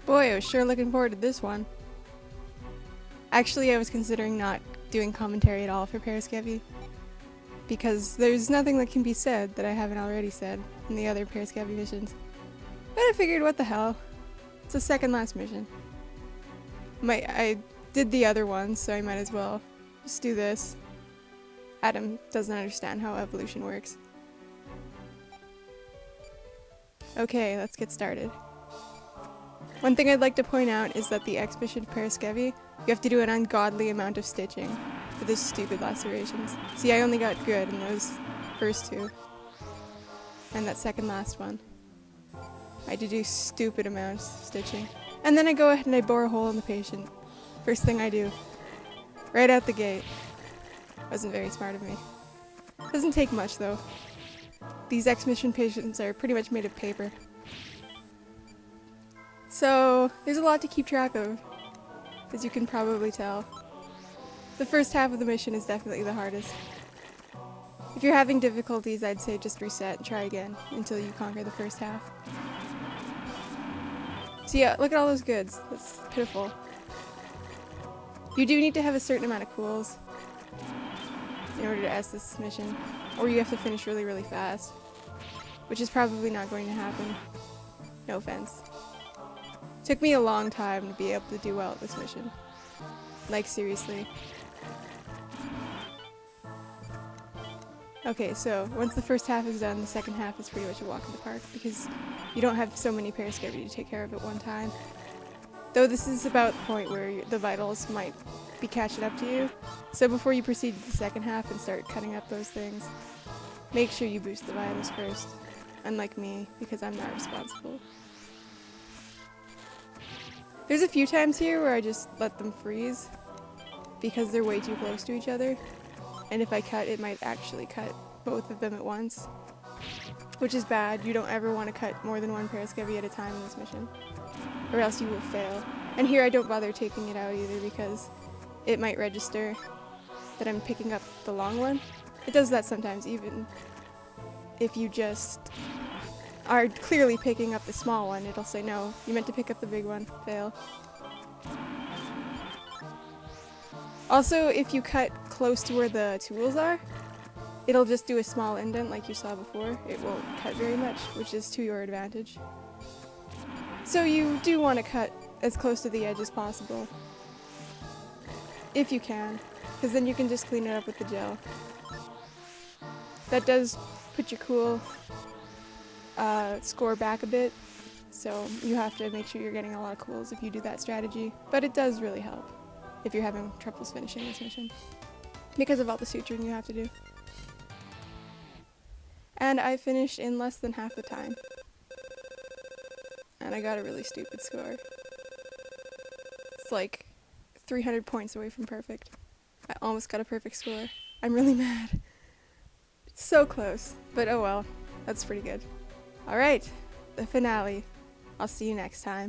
Boy, I was sure looking forward to this one. Actually, I was considering not doing commentary at all for Paraskevi, because there's nothing that can be said that I haven't already said in the other Paraskevi missions. But I figured, what the hell? It's the second last mission. I did the other one, so I might as well just do this. Adam doesn't understand how evolution works. Okay, let's get started. One thing I'd like to point out is that the X mission Paraskevi, you have to do an ungodly amount of stitching for those stupid lacerations. See, I only got good in those first two. And that second last one. I had to do stupid amounts of stitching. And then I go ahead and I bore a hole in the patient. First thing I do. Right out the gate. Wasn't very smart of me. Doesn't take much though. These X mission patients are pretty much made of paper. So, there's a lot to keep track of, as you can probably tell. The first half of the mission is definitely the hardest. If you're having difficulties, I'd say just reset and try again until you conquer the first half. So yeah, look at all those goods. That's pitiful. You do need to have a certain amount of cools in order to S this mission, or you have to finish really, really fast, which is probably not going to happen. No offense. Took me a long time to be able to do well at this mission. Like, seriously. Okay, so once the first half is done, the second half is pretty much a walk in the park, because you don't have so many Paraskevi to take care of at one time. Though this is about the point where the vitals might be catching up to you, so before you proceed to the second half and start cutting up those things, make sure you boost the vitals first, unlike me, because I'm not responsible. There's a few times here where I just let them freeze because they're way too close to each other, and if I cut, it might actually cut both of them at once, which is bad. You don't ever want to cut more than one Paraskevi at a time in this mission, or else you will fail. And here I don't bother taking it out either because it might register that I'm picking up the long one. It does that sometimes, even if you just are clearly picking up the small one, it'll say, no, you meant to pick up the big one. Fail. Also, if you cut close to where the tools are, it'll just do a small indent like you saw before. It won't cut very much, which is to your advantage. So you do want to cut as close to the edge as possible, if you can, because then you can just clean it up with the gel. That does put your cool score back a bit, so you have to make sure you're getting a lot of cools if you do that strategy, but it does really help if you're having troubles finishing this mission because of all the suturing you have to do. And I finished in less than half the time, and I got a really stupid score. It's like 300 points away from perfect. I almost got a perfect score. I'm really mad. It's so close, but oh well, that's pretty good. Alright, the finale. I'll see you next time.